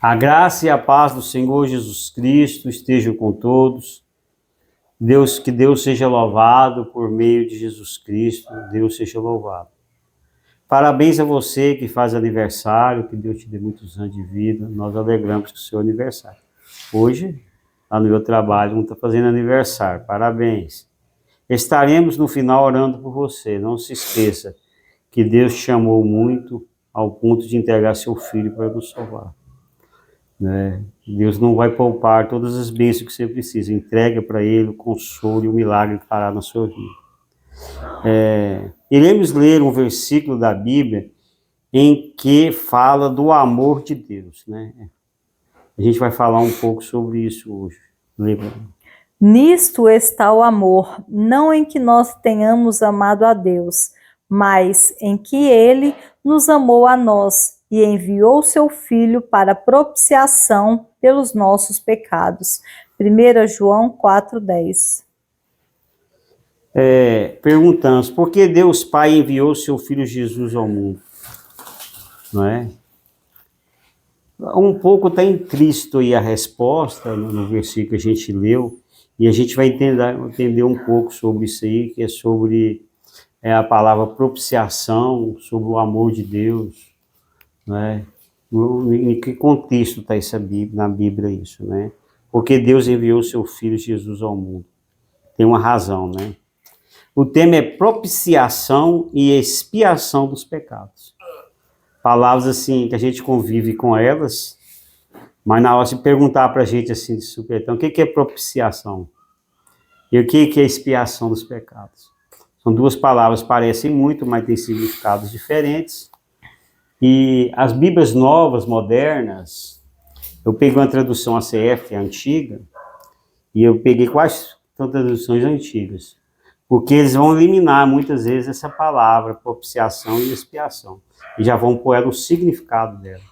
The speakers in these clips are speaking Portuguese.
A graça e a paz do Senhor Jesus Cristo estejam com todos. Que Deus seja louvado por meio de Jesus Cristo. Deus seja louvado. Parabéns a você que faz aniversário, que Deus te dê muitos anos de vida. Nós alegramos com o seu aniversário. Hoje, lá no meu trabalho, um está fazendo aniversário. Parabéns. Estaremos no final orando por você. Não se esqueça que Deus te amou muito ao ponto de entregar seu filho para nos salvar. Né? Deus não vai poupar todas as bênçãos que você precisa. Entrega para Ele o consolo e o milagre que fará na sua vida. Iremos ler um versículo da Bíblia em que fala do amor de Deus. Né? A gente vai falar um pouco sobre isso hoje. Lembra? Nisto está o amor, não em que nós tenhamos amado a Deus, mas em que Ele nos amou a nós e enviou seu Filho para propiciação pelos nossos pecados. 1 João 4,10. Perguntamos, por que Deus Pai enviou seu Filho Jesus ao mundo? Não é? Um pouco está implícito aí a resposta no versículo que a gente leu, e a gente vai entender um pouco sobre isso aí, que é sobre a palavra propiciação, sobre o amor de Deus, né? Em que contexto está na Bíblia isso, né? Porque Deus enviou seu Filho Jesus ao mundo. Tem uma razão, né? O tema é propiciação e expiação dos pecados. Palavras assim, que a gente convive com elas, mas na hora de perguntar para a gente assim, de supetão, o que é propiciação? E o que é expiação dos pecados? São duas palavras, parecem muito, mas têm significados diferentes. E as Bíblias novas, modernas, eu peguei uma tradução ACF, antiga, e eu peguei quase todas as traduções antigas, porque eles vão eliminar muitas vezes essa palavra, propiciação e expiação, e já vão pôr o significado dela.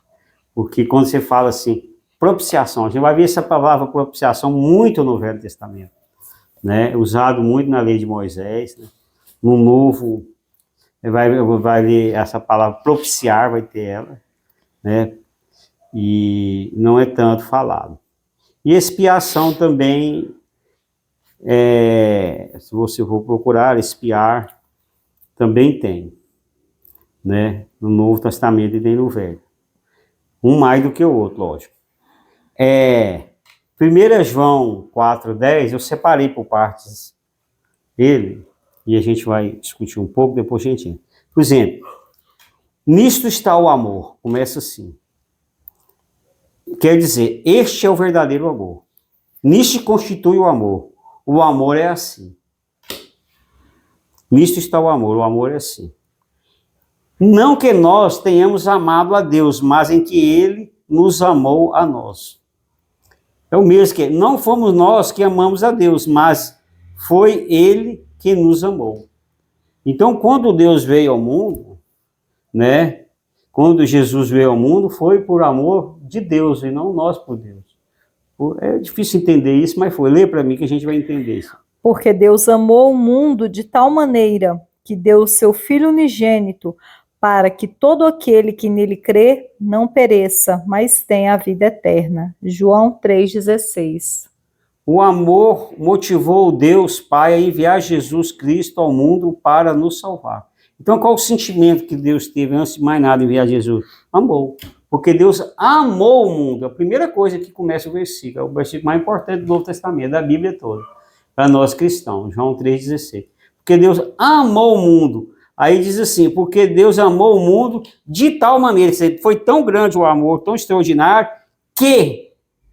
Porque quando você fala assim, propiciação, a gente vai ver essa palavra propiciação muito no Velho Testamento, né? Usado muito na lei de Moisés, né? No Novo, vai ler essa palavra propiciar, vai ter ela, né? E não é tanto falado. E expiação também, se você for procurar, expiar, também tem, né? No Novo Testamento e tem no Velho. Um mais do que o outro, lógico. 1 João 4,10, eu separei por partes ele, e a gente vai discutir um pouco, depois a gente... Por exemplo, nisto está o amor, começa assim. Quer dizer, este é o verdadeiro amor. Nisto constitui o amor. O amor é assim. Nisto está o amor é assim. Não que nós tenhamos amado a Deus, mas em que Ele nos amou a nós. É o mesmo que não fomos nós que amamos a Deus, mas foi Ele que nos amou. Então, quando Deus veio ao mundo, né? Quando Jesus veio ao mundo, foi por amor de Deus e não nós por Deus. É difícil entender isso, mas foi. Lê para mim que a gente vai entender isso. Porque Deus amou o mundo de tal maneira que deu o seu Filho unigênito, para que todo aquele que nele crê não pereça, mas tenha a vida eterna. João 3,16. O amor motivou Deus Pai a enviar Jesus Cristo ao mundo para nos salvar. Então, qual o sentimento que Deus teve antes de mais nada enviar Jesus? Amor. Porque Deus amou o mundo. A primeira coisa que começa o versículo, é o versículo mais importante do Novo Testamento, da Bíblia toda, para nós cristãos, João 3,16. Porque Deus amou o mundo. Aí diz assim, porque Deus amou o mundo de tal maneira, foi tão grande o amor, tão extraordinário, que,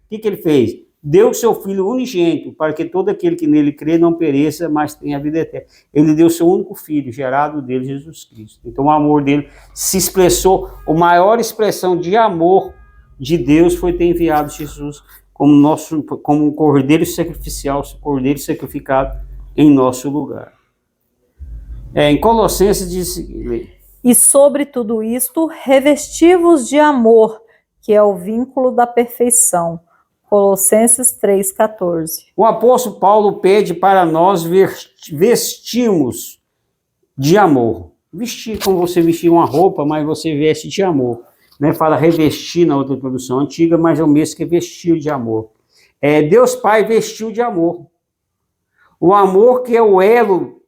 o que ele fez? Deu o seu Filho unigênito, para que todo aquele que nele crê não pereça, mas tenha a vida eterna. Ele deu o seu único Filho, gerado dele, Jesus Cristo. Então o amor dele se expressou, a maior expressão de amor de Deus foi ter enviado Jesus como um cordeiro sacrificial, cordeiro sacrificado em nosso lugar. Em Colossenses diz... E sobre tudo isto, revesti-vos de amor, que é o vínculo da perfeição. Colossenses 3,14. O apóstolo Paulo pede para nós vestirmos de amor. Vestir como você vestir uma roupa, mas você veste de amor. né, fala revestir na outra tradução antiga, mas é o mesmo que vestir de amor. Deus Pai vestiu de amor. O amor que é o elo,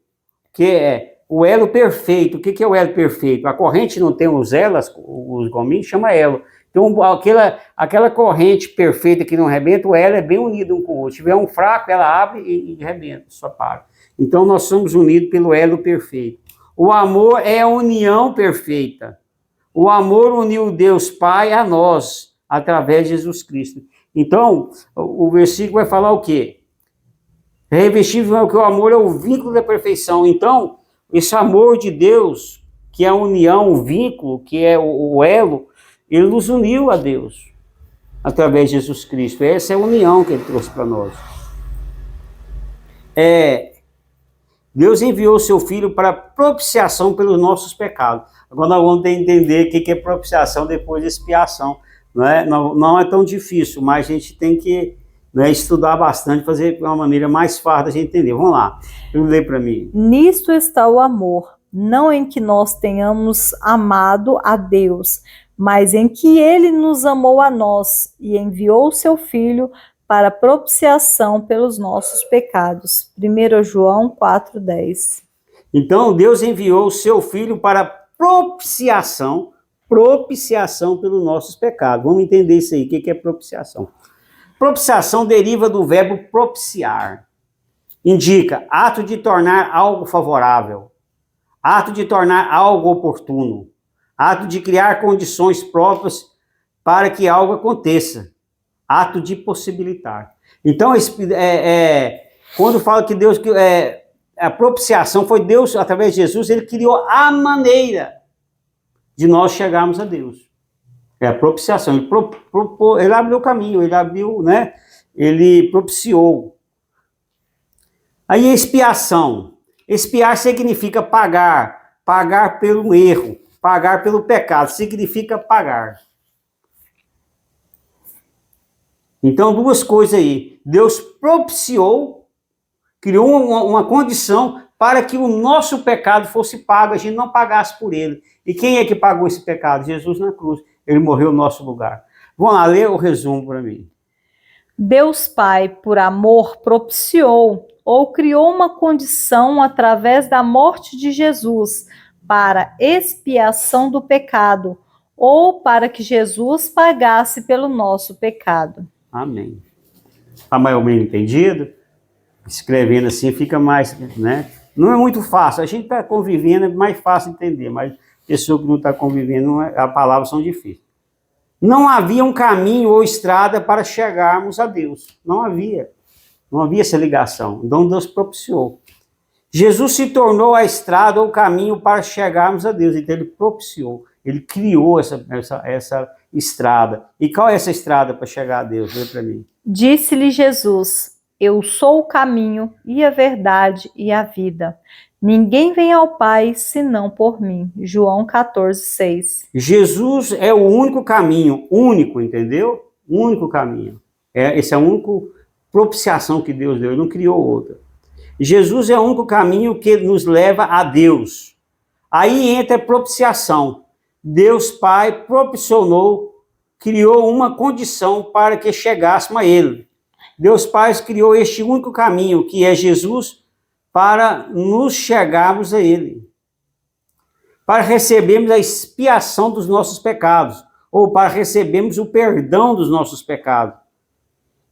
que é o elo perfeito. O que é o elo perfeito? A corrente não tem os elos, os gominhos, chama elo. Então, aquela corrente perfeita que não rebenta, o elo é bem unido um com o outro. Se tiver um fraco, ela abre e rebenta, só para. Então, nós somos unidos pelo elo perfeito. O amor é a união perfeita. O amor uniu Deus Pai a nós, através de Jesus Cristo. Então, o versículo vai falar o quê? Revestível que o amor é o vínculo da perfeição. Então, esse amor de Deus, que é a união, o vínculo, que é o elo, ele nos uniu a Deus, através de Jesus Cristo. Essa é a união que ele trouxe para nós. Deus enviou o seu Filho para propiciação pelos nossos pecados. Agora nós vamos entender o que é propiciação depois de expiação. Não é tão difícil, mas a gente tem que estudar bastante, fazer de uma maneira mais fácil da gente entender. Vamos lá, eu leio para mim. Nisto está o amor, não em que nós tenhamos amado a Deus, mas em que ele nos amou a nós e enviou o seu Filho para propiciação pelos nossos pecados. 1 João 4,10. Então, Deus enviou o seu Filho para propiciação pelos nossos pecados. Vamos entender isso aí, o que é propiciação? Propiciação deriva do verbo propiciar. Indica ato de tornar algo favorável, ato de tornar algo oportuno, ato de criar condições próprias para que algo aconteça, ato de possibilitar. Então, quando fala que Deus, a propiciação foi Deus, através de Jesus, ele criou a maneira de nós chegarmos a Deus. É a propiciação. Ele abriu o caminho, ele propiciou. Aí a expiação. Expiar significa pagar pelo erro, pagar pelo pecado, significa pagar. Então, duas coisas aí. Deus propiciou, criou uma condição para que o nosso pecado fosse pago, a gente não pagasse por ele. E quem é que pagou esse pecado? Jesus na cruz. Ele morreu no nosso lugar. Vamos lá, ler o resumo para mim. Deus Pai, por amor, propiciou ou criou uma condição através da morte de Jesus para expiação do pecado, ou para que Jesus pagasse pelo nosso pecado. Amém. Está mais ou menos entendido? Escrevendo assim fica mais, né? Não é muito fácil. A gente está convivendo, é mais fácil entender, mas pessoa que não está convivendo, as palavras são difíceis. Não havia um caminho ou estrada para chegarmos a Deus. Não havia. Não havia essa ligação. Então Deus propiciou. Jesus se tornou a estrada ou o caminho para chegarmos a Deus. Então ele propiciou. Ele criou essa estrada. E qual é essa estrada para chegar a Deus? Vê para mim. Disse-lhe Jesus: Eu sou o caminho e a verdade e a vida. Ninguém vem ao Pai senão por mim. João 14,6. Jesus é o único caminho, único, entendeu? Único caminho. Esse é a única propiciação que Deus deu, ele não criou outra. Jesus é o único caminho que nos leva a Deus. Aí entra a propiciação. Deus Pai propiciou, criou uma condição para que chegássemos a Ele. Deus Pai criou este único caminho, que é Jesus, para nos chegarmos a Ele. Para recebermos a expiação dos nossos pecados, ou para recebermos o perdão dos nossos pecados.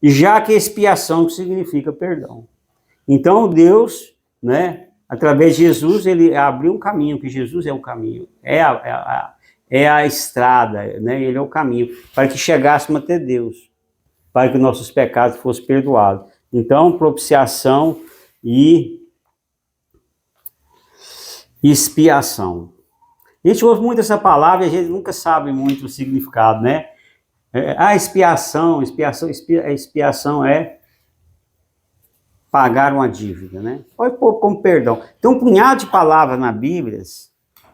Já que expiação significa perdão. Então Deus, através de Jesus, ele abriu um caminho, que Jesus é o caminho, é a estrada, ele é o caminho, para que chegássemos até Deus, para que nossos pecados fossem perdoados. Então, propiciação e expiação. A gente ouve muito essa palavra e a gente nunca sabe muito o significado, né? Expiação é pagar uma dívida, né? Pode pôr como perdão. Tem um punhado de palavras na Bíblia,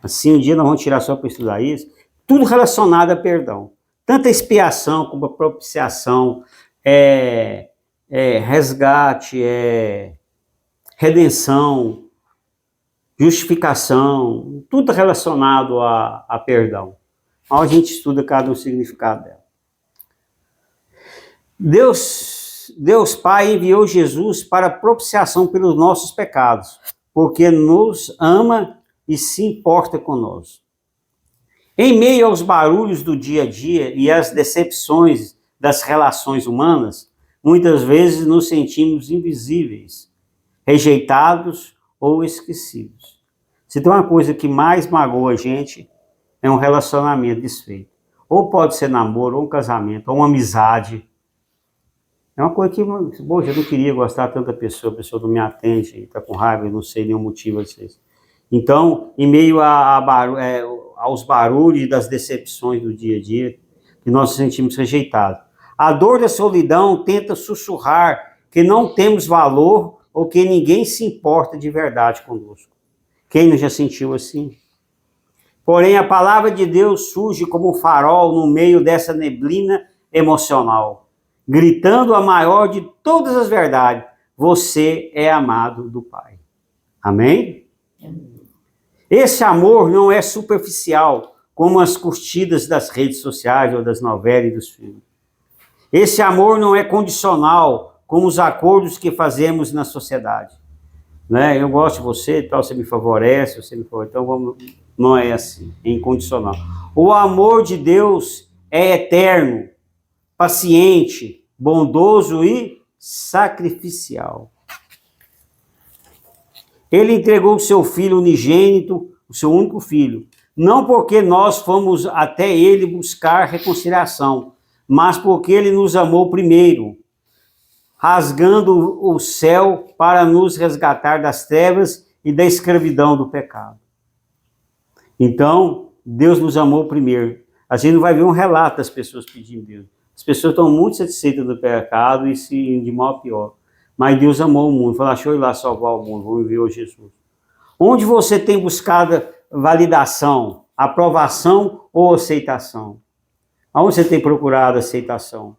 assim, um dia nós vamos tirar só para estudar isso, tudo relacionado a perdão. Tanto a expiação como a propiciação, resgate, redenção, justificação, tudo relacionado a perdão. Mas a gente estuda cada um significado dela. Deus Pai enviou Jesus para propiciação pelos nossos pecados, porque nos ama e se importa conosco. Em meio aos barulhos do dia a dia e às decepções das relações humanas, muitas vezes nos sentimos invisíveis, rejeitados ou esquecidos. Se tem uma coisa que mais magoa a gente, é um relacionamento desfeito. Ou pode ser namoro, ou um casamento, ou uma amizade. É uma coisa que, poxa, eu não queria gostar tanto da pessoa, a pessoa não me atende, está com raiva, eu não sei nenhum motivo às vezes. Então, em meio aos barulhos e das decepções do dia a dia, que nós nos sentimos rejeitados. A dor da solidão tenta sussurrar que não temos valor ou que ninguém se importa de verdade conosco. Quem não já sentiu assim? Porém, a palavra de Deus surge como um farol no meio dessa neblina emocional, gritando a maior de todas as verdades: você é amado do Pai. Amém? Esse amor não é superficial, como as curtidas das redes sociais ou das novelas e dos filmes. Esse amor não é condicional, como os acordos que fazemos na sociedade. Né? Eu gosto de você, então você me favorece, você me favorece, então vamos... Não é assim, é incondicional. O amor de Deus é eterno, paciente, bondoso e sacrificial. Ele entregou o seu filho unigênito, o seu único filho, não porque nós fomos até ele buscar reconciliação, mas porque ele nos amou primeiro, rasgando o céu para nos resgatar das trevas e da escravidão do pecado. Então, Deus nos amou primeiro. A gente não vai ver um relato das pessoas pedindo Deus. As pessoas estão muito satisfeitas do pecado e se de mal a pior. Mas Deus amou o mundo. Falou, deixa eu ir lá salvar o mundo, vou enviar Jesus. Onde você tem buscado validação, aprovação ou aceitação? Aonde você tem procurado aceitação?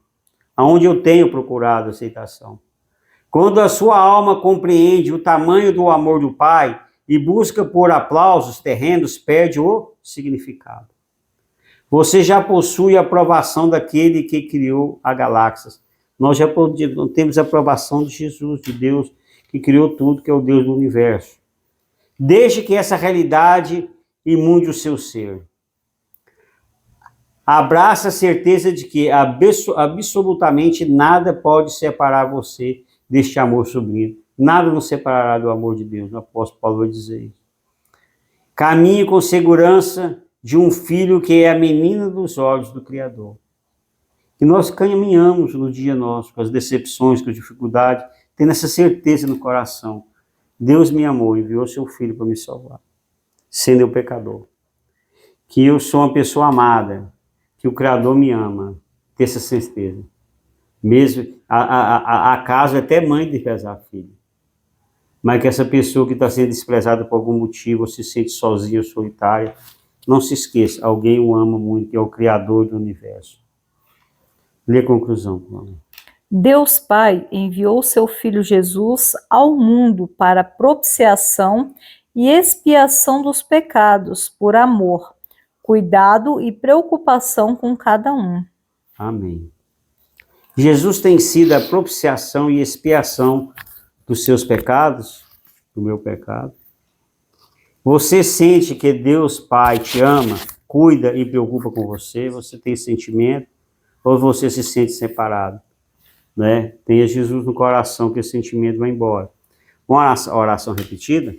Aonde eu tenho procurado aceitação? Quando a sua alma compreende o tamanho do amor do Pai e busca por aplausos terrenos, perde o significado. Você já possui a aprovação daquele que criou a galáxias. Nós já temos a aprovação de Jesus, de Deus, que criou tudo, que é o Deus do universo. Deixe que essa realidade imunde o seu ser. Abraça a certeza de que absolutamente nada pode separar você deste amor sublime. Nada nos separará do amor de Deus. O apóstolo Paulo vai dizer isso. Caminhe com segurança de um filho que é a menina dos olhos do Criador. Que nós caminhamos no dia nosso, com as decepções, com as dificuldades, tendo essa certeza no coração. Deus me amou, enviou seu filho para me salvar, sendo eu pecador. Que eu sou uma pessoa amada, que o Criador me ama, ter essa certeza. Mesmo, acaso até mãe desprezar filho. Mas que essa pessoa que está sendo desprezada por algum motivo, ou se sente sozinha ou solitária, não se esqueça, alguém o ama muito, que é o Criador do universo. Lê a conclusão, Paulo. Deus Pai enviou seu Filho Jesus ao mundo para propiciação e expiação dos pecados, por amor, cuidado e preocupação com cada um. Amém. Jesus tem sido a propiciação e expiação dos seus pecados, do meu pecado. Você sente que Deus Pai te ama, cuida e preocupa com você? Você tem esse sentimento? Ou você se sente separado? Né? Tenha Jesus no coração, que esse sentimento vai embora. Uma oração repetida.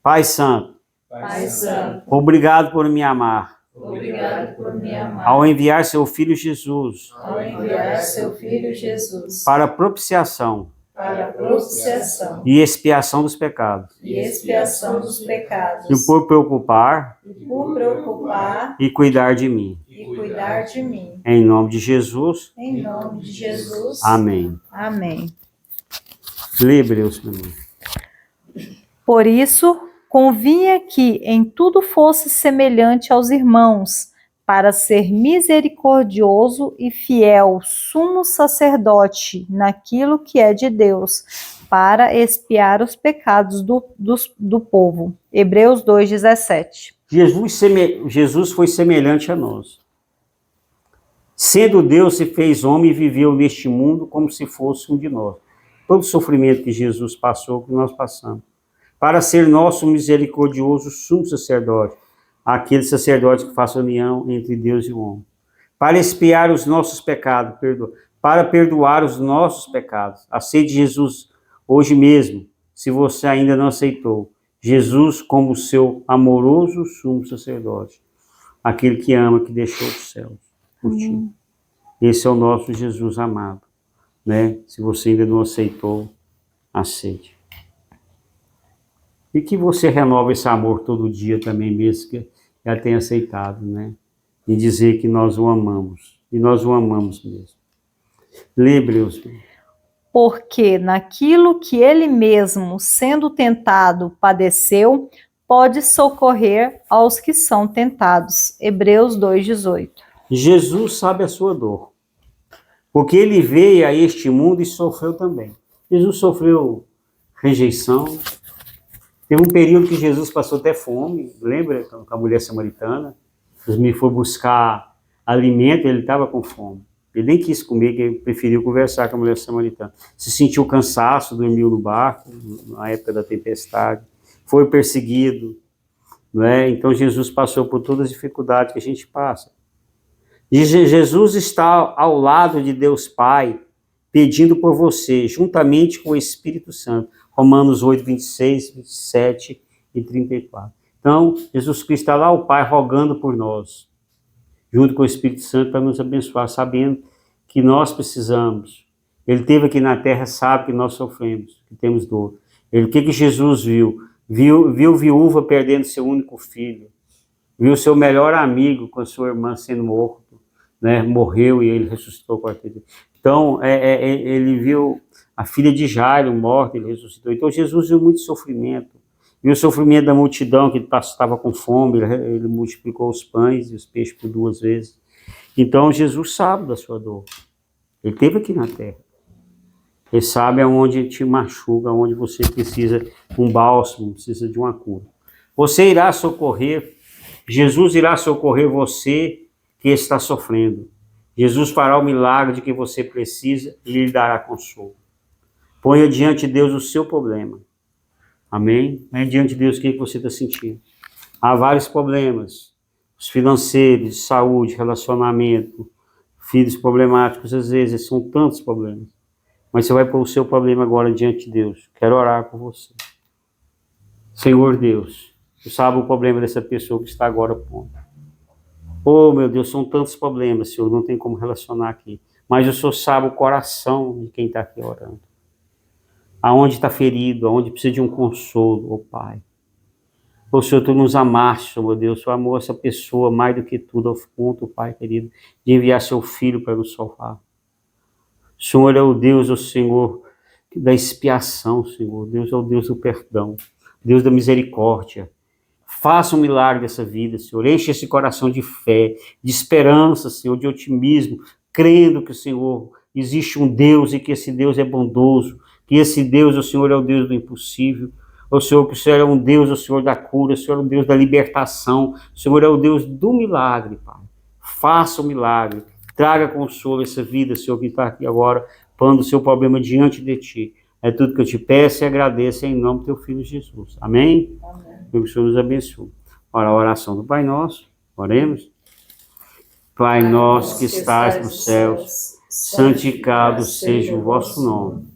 Pai Santo, Pai Santo, obrigado por me amar. obrigado por me amar. Ao enviar seu Filho Jesus Ao enviar seu Filho Jesus para propiciação para propiciação e expiação dos pecados. e expiação dos pecados, E por preocupar por preocupar e cuidar de mim. e cuidar de mim. Em nome de Jesus. Em nome de Jesus. Amém. Amém. Lê Hebreus para mim. Por isso, convinha que em tudo fosse semelhante aos irmãos, para ser misericordioso e fiel sumo sacerdote naquilo que é de Deus, para expiar os pecados do povo. Hebreus 2,17. Jesus foi semelhante a nós. Sendo Deus, se fez homem e viveu neste mundo como se fosse um de nós. Todo o sofrimento que Jesus passou, que nós passamos. Para ser nosso misericordioso sumo sacerdote, aquele sacerdote que faça união entre Deus e o homem. Para expiar os nossos pecados, para perdoar os nossos pecados. Aceite Jesus hoje mesmo, se você ainda não aceitou. Jesus como seu amoroso sumo sacerdote. Aquele que ama, que deixou os céus por ti. Esse é o nosso Jesus amado, né? Se você ainda não aceitou, aceite. E que você renove esse amor todo dia também, mesmo que já tenha aceitado, né? E dizer que nós o amamos. E nós o amamos mesmo. Lembre-os. Porque naquilo que ele mesmo, sendo tentado, padeceu, pode socorrer aos que são tentados. Hebreus 2,18. Jesus sabe a sua dor. Porque ele veio a este mundo e sofreu também. Jesus sofreu rejeição. Teve um período que Jesus passou até fome. Lembra com a mulher samaritana? Jesus foi buscar alimento e ele estava com fome. Ele nem quis comer, que ele preferiu conversar com a mulher samaritana. Se sentiu cansaço, dormiu no barco, na época da tempestade. Foi perseguido. Não é? Então Jesus passou por todas as dificuldades que a gente passa. E Jesus está ao lado de Deus Pai, pedindo por você, juntamente com o Espírito Santo. Romanos 8, 26, 27 e 34. Então, Jesus Cristo está lá, o Pai, rogando por nós, junto com o Espírito Santo, para nos abençoar, sabendo que nós precisamos. Ele esteve aqui na terra, sabe que nós sofremos, que temos dor. O que Jesus viu? Viu viúva perdendo seu único filho. Viu seu melhor amigo com a sua irmã sendo morto. Né, morreu e ele ressuscitou com a vida. Então, ele viu a filha de Jairo morta, ele ressuscitou. Então, Jesus viu muito sofrimento. Viu o sofrimento da multidão que estava com fome, ele multiplicou os pães e os peixes por 2 vezes. Então, Jesus sabe da sua dor. Ele esteve aqui na terra. Ele sabe aonde te machuca, aonde você precisa de um bálsamo, precisa de uma cura. Você irá socorrer, Jesus irá socorrer você que está sofrendo. Jesus fará o milagre de que você precisa e lhe dará consolo. Ponha diante de Deus o seu problema. Amém? Ponha diante de Deus o que você está sentindo. Há vários problemas. Os financeiros, de saúde, relacionamento, filhos problemáticos, às vezes são tantos problemas. Mas você vai pôr o seu problema agora diante de Deus. Quero orar por você. Senhor Deus, tu sabe o problema dessa pessoa que está agora pondo. Oh, meu Deus, são tantos problemas, Senhor, não tem como relacionar aqui. Mas o Senhor sabe o coração de quem está aqui orando. Aonde está ferido, aonde precisa de um consolo, oh Pai. Oh, Senhor, tu nos amaste, oh, meu Deus, tu amou essa pessoa mais do que tudo, ao ponto, Pai querido, de enviar seu Filho para nos salvar. O Senhor é o Deus, o Senhor, da expiação, Senhor. Deus é o Deus do perdão, Deus da misericórdia. Faça um milagre dessa vida, Senhor. Enche esse coração de fé, de esperança, Senhor, de otimismo, crendo que o Senhor existe um Deus e que esse Deus é bondoso, que esse Deus, o Senhor, é o Deus do impossível. O Senhor, que o Senhor é um Deus, o Senhor da cura, o Senhor é um Deus da libertação, o Senhor é o Deus do milagre, Pai. Faça o milagre, traga consolo a essa vida, Senhor, que está aqui agora, pondo o seu problema diante de Ti. É tudo que eu te peço e agradeço em nome do Teu Filho Jesus. Amém? Amém. Que o Senhor nos abençoe. Ora, a oração do Pai Nosso, oremos. Pai nosso que estás nos céus, santificado seja o vosso nome.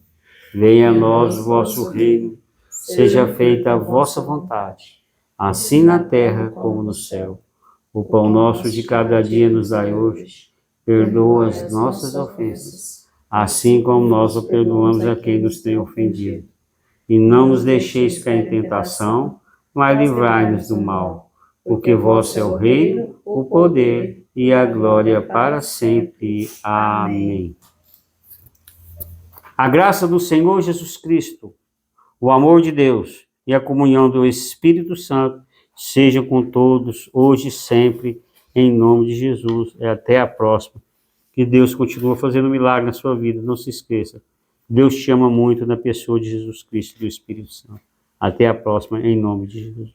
Venha a nós o vosso reino, seja feita a vossa vontade, assim na terra como no céu. O pão nosso de cada dia nos dai hoje, perdoa as nossas ofensas, assim como nós o perdoamos a quem nos tem ofendido. E não nos deixeis cair em tentação, mas livrai-nos do mal, porque vosso é o reino, o poder e a glória para sempre. Amém. A graça do Senhor Jesus Cristo, o amor de Deus e a comunhão do Espírito Santo sejam com todos, hoje e sempre, em nome de Jesus. E até a próxima. Que Deus continue fazendo milagre na sua vida. Não se esqueça. Deus te ama muito na pessoa de Jesus Cristo e do Espírito Santo. Até a próxima, em nome de Jesus.